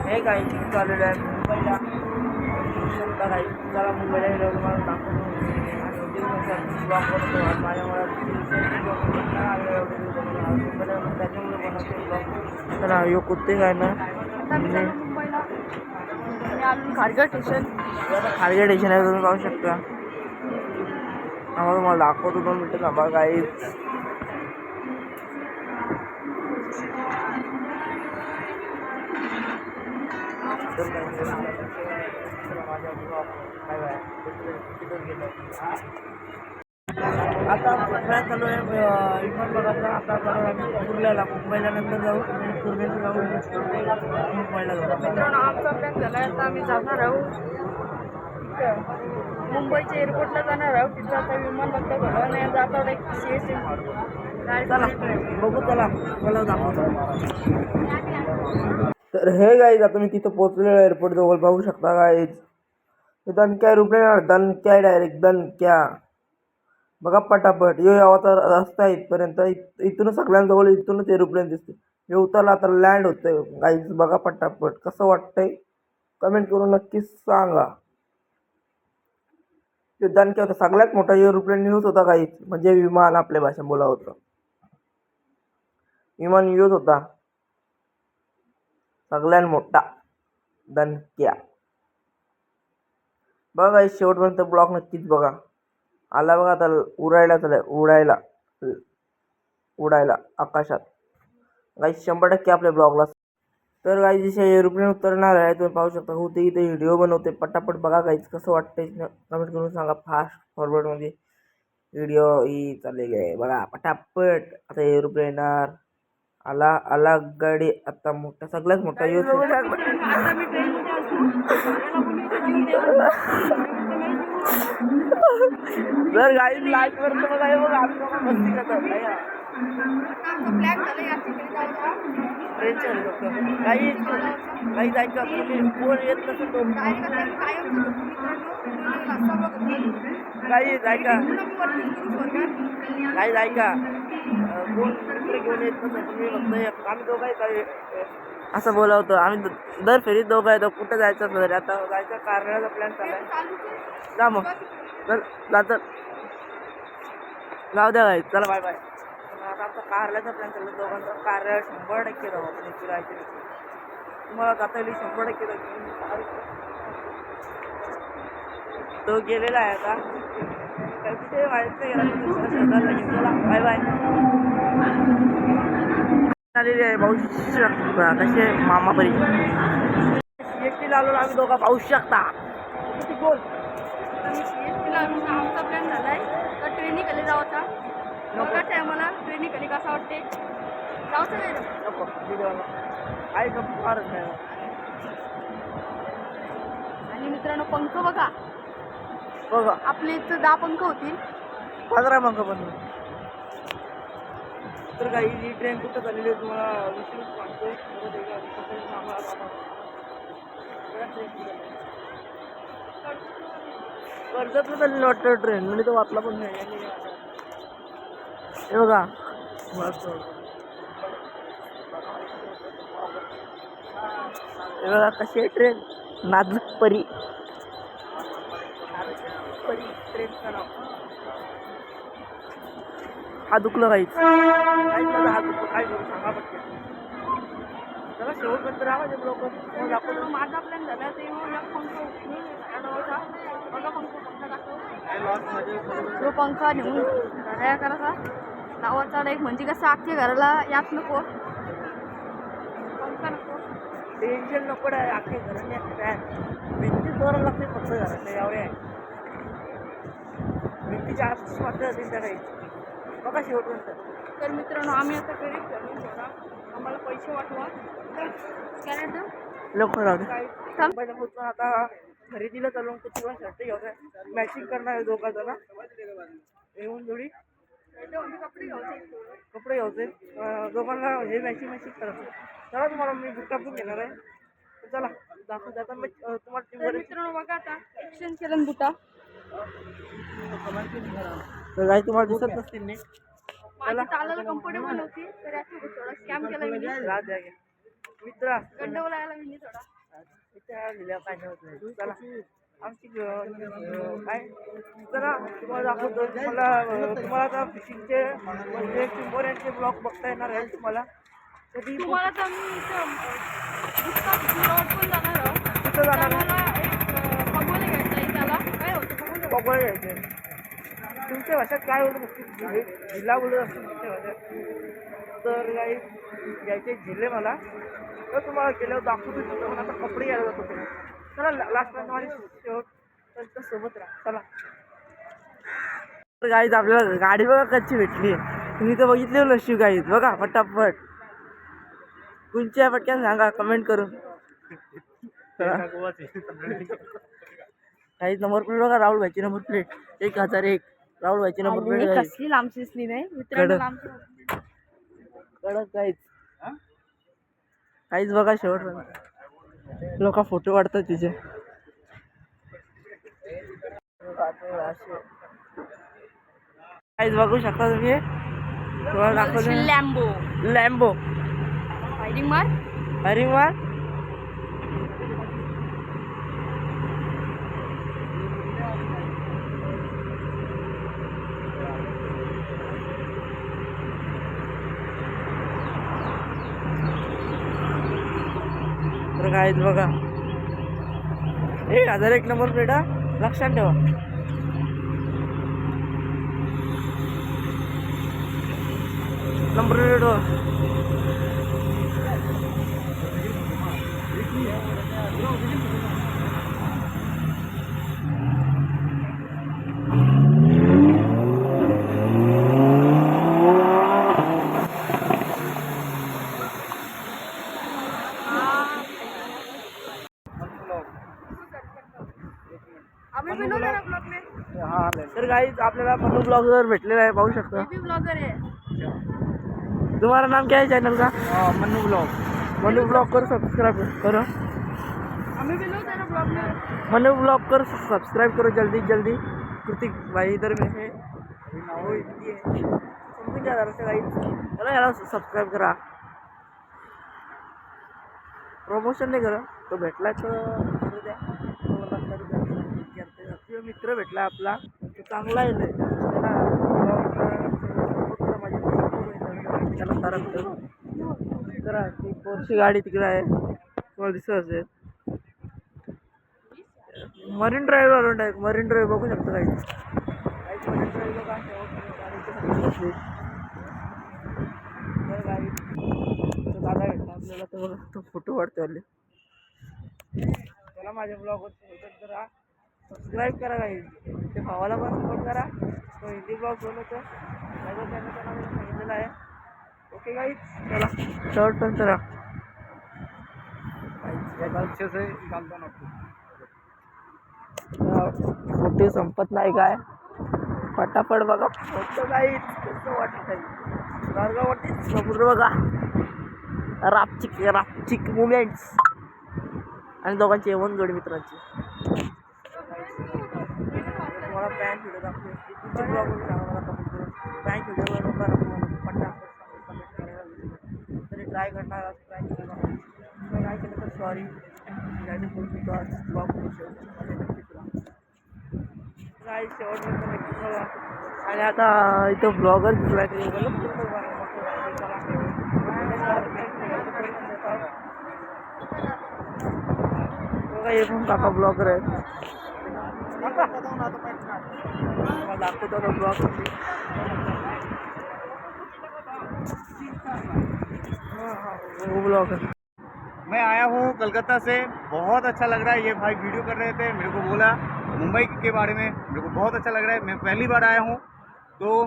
हे काही चाललेलं आहे मुंबईला शकता काही जरा मुंबईला गेल्यावर तुम्हाला दाखवतो आणि ब्लॉग बनवतो माझ्या मला त्याच्यामुळे बनवतो ब्लॉग तर यो कुठे काय ना मुंबईला खारघर स्टेशन खारघर स्टेशन आहे तुम्ही पाहू शकता आम्हाला तुम्हाला दाखवतो 2 मिनटं थांबा काही आता पुण्यात चालू आहे विमान बघायचा आता चालू आहे कुर्ल्याला मुंबईला नंतर जाऊ कुर्ल्याला जाऊ मुंबईला जाऊ मित्रांनो आमचा प्लॅन झाला आहे आता आम्ही जाणार आहोत मुंबईच्या एअरपोर्टला जाणार आहोत तिथं आता विमान बघता घडलं नाही जाता एक चला बघू चला मला दाखवतो तर हे गाईज आता मी तिथं पोहोचलेलो एअरपोर्ट जवळ पाहू शकता गाईज दणक्या रुपये दणक्या डायरेक्ट दणक्या बघा पटापट यो यावाचा रस्ता आहे इथपर्यंत इथूनच सगळ्यांजवळ इथूनच एरोप्लेन दिसते हे उतरला आता लँड होतंय गाईज बघा पटापट कसं वाटतंय कमेंट करून नक्कीच सांगा ते दणक्या होता सगळ्यात मोठा एरोप्लेन यूज होता गाईज म्हणजे विमान आपल्या भाषेत बोला होतं विमान यूज होता सगळ्यात मोठा दणक्या बघा शेवटपर्यंत ब्लॉग नक्कीच बघा आला बघा आता उडायला चालय उडायला आकाशात काही 100% आपल्या ब्लॉगला तर काही जसे एरोप्लेन उतरणार आहे तुम्ही पाहू शकता होते इथे व्हिडिओ बनवते पटापट बघा काहीच कसं वाटतंय कमेंट करून सांगा फास्ट फॉरवर्डमध्ये व्हिडिओ ही चाललेली आहे बघा पटापट आता एरोप्लेन आला आला गाडी आता मोठा सगळ्यात मोठा यूज जर गाडी लाईक करतो बघा हे बघा आम्ही बघा मस्ती करतो काही जायचं तुम्ही कोण येत नसेल तो काही जायका काही जायका कोण मित्र घेऊन येत नसेल तुम्ही फक्त आम्ही दोघं काही असं बोलावतो आम्ही दर फेरीत दोघं येतो कुठं जायचं असं आता जायचं कारण्याचा प्लॅन चालू आहे जा मग चल जातं जाऊ द्या गाई चला बाय बाय आता आमचा कारल्याचा प्लॅन चालला दोघांचा कारल्या 100% जाऊ आपण फिरायचे तुम्हाला जाता येईल 100% तो गेलेला आहे आता कुठे गेला बाय बाय आलेली आहे पाहू शकता कसे मामापरी CST ला आलो आम्ही दोघं पाहू शकता बोल आमचा प्लॅन झालाय तर ट्रेनी खाली जायचा नकोच आहे मला ट्रेनी खाली कसं वाटते जायचं नाही नको काय फारच नाही आणि मित्रांनो पंख बघा बघा आपले इथं 10 पंख होतील 15 पंख बनवून तर काही ही ट्रेन कुठं चाललेली आहे तुम्हाला विषयच सांगतोय कर्जतला चाललेलं वाटतं ट्रेन म्हणजे तो वाचला पण नाही हे बघा हे बघा कशी आहे ट्रेन नाजूक परी ट्रेनचं नाव हा दुखलं काहीच हा दुखलं काय करू सांगा पटके चला शेवटपर्यंत राहा ते लोक दाखवतो माझा प्लॅन झाला ते तो पंखा नेऊन घराया करायचा नावाचा एक म्हणजे कसं अख्ख्या घराला यात नको पंखा नको टेन्शन नको आहे अख्ख्या घराने भिंती जोराला लागते फक्त घरातल्या यावर आहे भिंतीच्या आसपास वाटतं त्यांच्या काही बघा शेवटपर्यंत तर मित्रांनो आम्ही आता घरी ठरवून ठेवला आम्हाला पैसे वाटवा लवकर राहू दे आता खरेदीला चालून किती वेळा शर्ट घ्यायचं मॅचिंग करणार आहे दोघा जण येऊन जोडी कपडे घ्यायचे दोघांना हे मॅचिंग करायचं चला तुम्हाला मी बुट्टा पण घेणार आहे चला दाखवता आता मी तुम्हाला मित्रांनो बघा आता एक्सचेंज केलं बुटा तर काही तुम्हाला दिसत नसतील नाही माझी चालायला कम्फर्टेबल होती तर याची थोडा स्कॅम केला मी मित्र गड्डवला यायला मी थोडा त्या लिहिल्या काय नव्हत नाही. चला आमची काय चला तुम्हाला दाखवतो. तुम्हाला आता फिशिंगचे म्हणजे चिंबोऱ्यांचे ब्लॉग बघता येणार आहे तुम्हाला. कधी तुम्हाला तर मी पण जाणार आहोत. कुठं जाणार आहे? मला एक पगोले घ्यायचं आहे. त्याला काय होतं पगोळे घ्यायचे. तुमच्या भाषेत काय बोलत असतील? जिल्हा बोलत असतील तुमच्या भाषेत. तर काही घ्यायचे जिल्हे मला तर तुम्हाला गेल्यावर दाखवतो. तिथं पण आता कपडे घ्यायला जातो तुम्ही. चला लास्ट आणि शेवट त्यांच्या सोबत राहा. चला तर गाईज आपल्याला गाडी बघा कच्ची भेटली. तुम्ही तर बघितली नसशी गाईज. बघा पटापट कोणच्या पटक्यान सांगा कमेंट करून. काही नंबर प्लेट बघा. राहुल भाईची नंबर प्लेट 1001. राहुल भाईची नंबर प्लेट कसली लांबची दिसली नाही मित्रांनो. कडक काहीच बघा शेवट लोक फोटो काढतात तिचे. काहीच बघू शकता तुम्ही. तुम्हाला दाखवलं लॅम्बो फायरिंग मार. अरे वा तर काहीच बघा 1001 नंबर प्लेट हा. लक्षात ठेवा. नंबर प्लेट आम्ही बनवलं ना ब्लॉग में. तर काहीच आपल्याला मनु ब्लॉगर भेटलेला आहे. पाहू शकता. मी ब्लॉगर आहे. तुम्हारा नाम क्या है चैनल का? मनु ब्लॉग करो सब्सक्राइब करो. आम्ही बनवलं ना ब्लॉग में. मनु ब्लॉग कर सब्सक्राइब करो जल्दी. कृतिक भाई इधर में है. समजून घ्या जरा गाईज. चला याला सबस्क्राईब करा. प्रमोशन नाही करा. तो भेटला तर करू द्या. किंवा मित्र भेटला आपला तो चांगला आहे. त्याला सारा करा. ती पोरची गाडी तिकडे आहे तुम्हाला दिसत असेल. Marine drive direct marine drive बघू शकता काही. मरीन ड्राईव्ह बघा. दादा भेटला आपल्याला तर बघा तो फोटो काढतो आले. त्याला माझ्या ब्लॉगवर करा. सबस्क्राईब करा काही. ते भावाला पण सपोर्ट करा. तो हिंदी ब्लॉग बनवतो. त्याचं चॅनलचं नाव सांगितलेलं आहे. ओके गाईज चला शॉर्ट पण करा. अच्छे से निकालता ना. फोटो संपत नाही काय. पटापट बघा फोटो गाईज कसं वाटत आहे. गारगावरती समुद्र बघा. रापचिक मुमेंट्स आणि दोघांची एवन जोडी मित्रांची. तुम्हाला प्रँक व्हिडिओ दाखवतो. तुमच्या ब्लॉगवर सांगा मला कमेंट करून. प्रँक व्हिडिओ बनवणार पटापट कमेंट करायला तरी ट्राय करणार. प्रँक व्हिडिओ काय केलं तर सॉरी. ब्लॉग काय शेवटपर्यंत नक्की बघा. आणि आता इथं ब्लॉगर दिसला बघा. हे पण काका ब्लॉगर आहेत. दाखवतो तो ब्लॉग. ब्लॉगर मैं आया हूँ कलकत्ता से. बहुत अच्छा लग रहा है. ये भाई वीडियो कर रहे थे, मेरे को बोला मुंबई के बारे में. मेरे को बहुत अच्छा लग रहा है. मैं पहली बार आया हूँ तो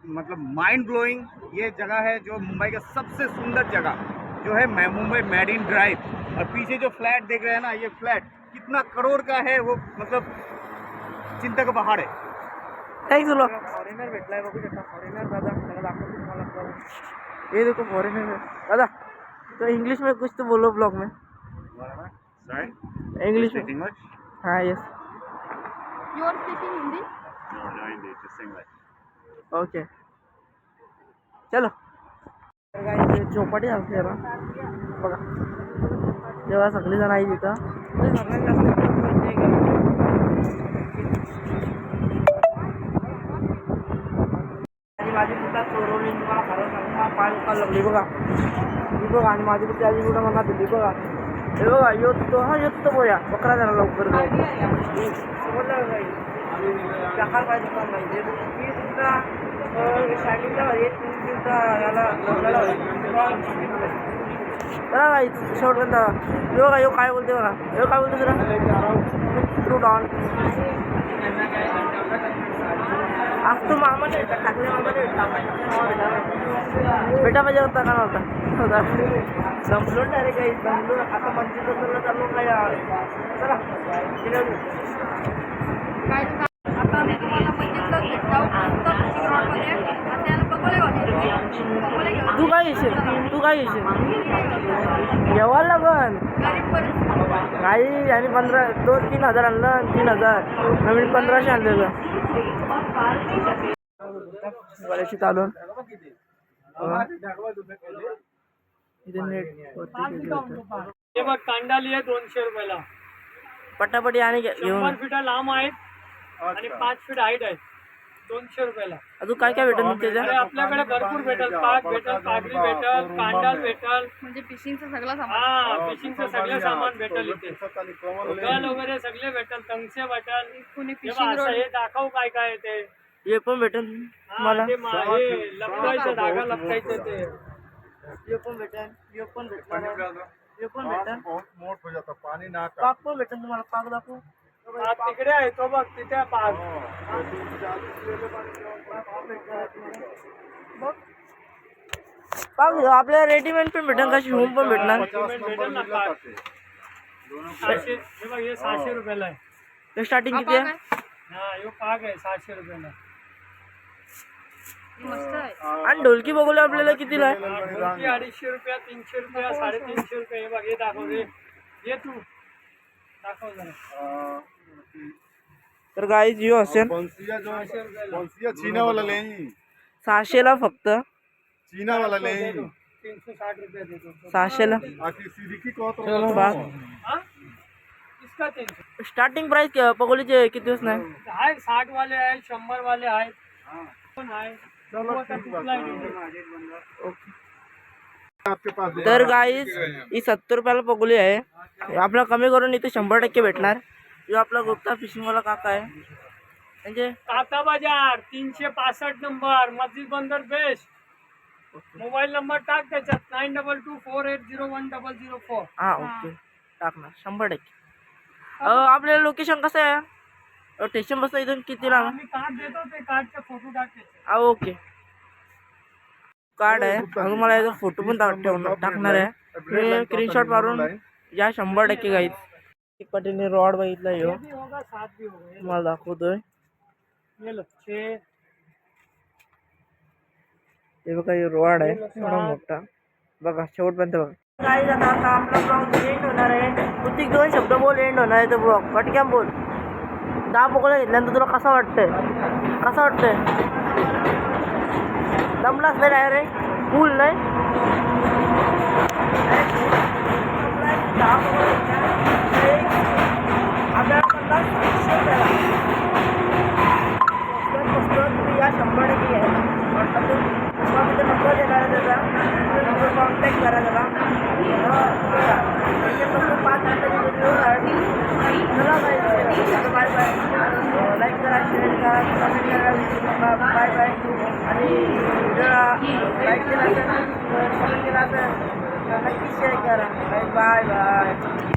मतलब माइंड ब्लोइंग ये जगह है. जो मुंबई का सबसे सुंदर जगह जो है मुंबई मैरीन ड्राइव. और पीछे जो फ्लैट देख रहे हैं ना, ये फ्लैट कितना करोड़ का है वो मतलब चिंता का पहाड़ है. Thanks blog. फॉरेनर भेटलाय बघू शकता. फॉरेनर दादा त्याला दाखवतो तुम्हाला. ये देखो फॉरेनर दादा. तो इंग्लिश में कुछ तो बोलो ब्लॉग में. इंग्लिश में. हाँ yes. You are speaking Hindi. Okay चलो. चौपाटी असते ना बघा. तेव्हा सगळेजण आहे तिथं ते सगळ्यात जास्त enjoy केलं. आणि माझी कुठं चोरवली तुम्हाला खरं सांगू मला पाय दुखायला लागली बघा. ही बघा आणि माझी कुठे आजी कुठं म्हणत होती बघा. हे बघा योतो हा योतो बोया बकरा जरा लवकर समजलं काही चाकार पाहिजे दुकान पाहिजे मी तुमचा स्टार्टिंगला पाहिजे तुमचा याला लग्नाला बघा काही शेवटपर्यंत हे बघा यो काय बोलते बघा हे काय बोलते तुला ट्रू डॉन आज तो मामाने भेटला टाकले मामाने भेटला बेटा पाहिजे होता का नव्हता संपलो डायरेक्ट काही संपलो आता मंदिर दसऱ्याला चालू काय चला काय आता आम्ही तुम्हाला बघितलंच भेटतो उत्तर नाशिक रोडमध्ये आणि त्याला बघोले घेऊन तू काय येशील तू काय येशील जेव्हा लागन गरीब परिस्थिती काही आणि 2-3 हजार आणलं आणि 3,000 नवीन 1,500 आणलेलं बऱ्याचशी चालून इथे नेट हे बघ कांडाली आहे 200 रुपयाला. पटापटी आणि 100 घेऊन फीट लांब आहेत आणि 5 फीट हाईट आहे. 200 रुपयाला. अजून काय काय भेटेल मग अरे त्याच्या आपल्याकडे भरपूर भेटल. पाक भेटल, पागडी भेटल, कांडाल भेटल. म्हणजे फिशिंगचं सगळं सामान हा फिशिंगचं सगळे सामान भेटल इथे. गल वगैरे सगळे भेटल, तंगसे भेटल. कुणी हे बघ, फिशिंग असं रोड हे दाखव काय काय आहे ते. हे पण भेटेल हा, मला ते हे लपकायचं धागा लपकायचं ते. हे पण भेटेल हे पण भेटणार हे पण भेटेल मोठ हो जाता पानी ना पाक पण भेटेल तुम्हाला पाक दाखवू पाक तिकडे आहे तो बघ तिथे पाक. पाक आपल्याला रेडीमेड पण भेटेल का शिवून पण भेटणार भेटेल ना पाक. 600 हे बघ हे 600 रुपयाला आहे. स्टार्टिंग हा किती पाक आहे आहे हा यो पाक आहे 600 रुपयाला. मस्त आहे आणि ढोलकी बघूला आपल्याला कितीला आहे ढोलकी 250 रुपया, 300 रुपया, 350 रुपये. हे बघ हे दाखव रे. ये तू दाखव जरा. तर गाईज यो असेल बंसिया जो बंसिया चीना वाला लेंगे 600ला फक्त चीना वाला लेंगे 360 रुपया देतो. 600ला आखिर सिरिकी को तो पाक हाँ इसका 300 स्टार्टिंग प्राइस पगोलीचे किती दिवस नाही आहे. 60 वाले आहे, 100 वाले आहेत. पण आहे चलो आता ठीक कुठला आहे है आपके पास तर गाईज ही 70 रुपयाला पगोली आहे आपला कमी करून इथे 100% भेटणार जो आपला गुप्ता फिशिंगवाला काका आहे म्हणजे काका बाजार 365 नंबर मस्जिद बंदर बेस्ट. मोबाईल नंबर टाक त्याच्यात 9224801004. हा ओके टाकणार 100%. आपल्याला लोकेशन कसं आहे स्टेशन बसतं इथून किती लांब आम्ही कार्ड देतो ते कार्डचे फोटो टाक त्याच्यात. हा ओके कार्ड आहे अजून मला याचा फोटो पण टाकणार आहे मी स्क्रीनशॉट मारून या 100% गाईज पटीने रॉड बघितला ये येऊ भी होगा 7 भी होगा. तुम्हाला दाखवतोय ये लो 6 हे बघा हे रॉड आहे एवढा मोठा बघा शेवटपर्यंत बघा गाईज आता आपला ब्लॉग एंड होणार आहे तू 2 शब्द बोल एंड होणार आहे तो ब्लॉग पटक्यान बोल 10 पकडे घेतल्यानंतर तुला कसं वाटतंय दमलाच नाही डायरेक्ट फुल नाही आपल्याला 50 तुम्ही या 100% आहे तुम्हाला नंबर देणार आहे त्याचा कॉन्टॅक्ट करा त्याला त्याच्यापासून 5 मिनिटाची व्हिडिओ चला बाय बाय लाईक करा शेअर करा कमेंट करा बाय बाय आणि व्हिडिओला लाईक केला असेल कमेंट केला असेल नक्की शेअर करा बाय बाय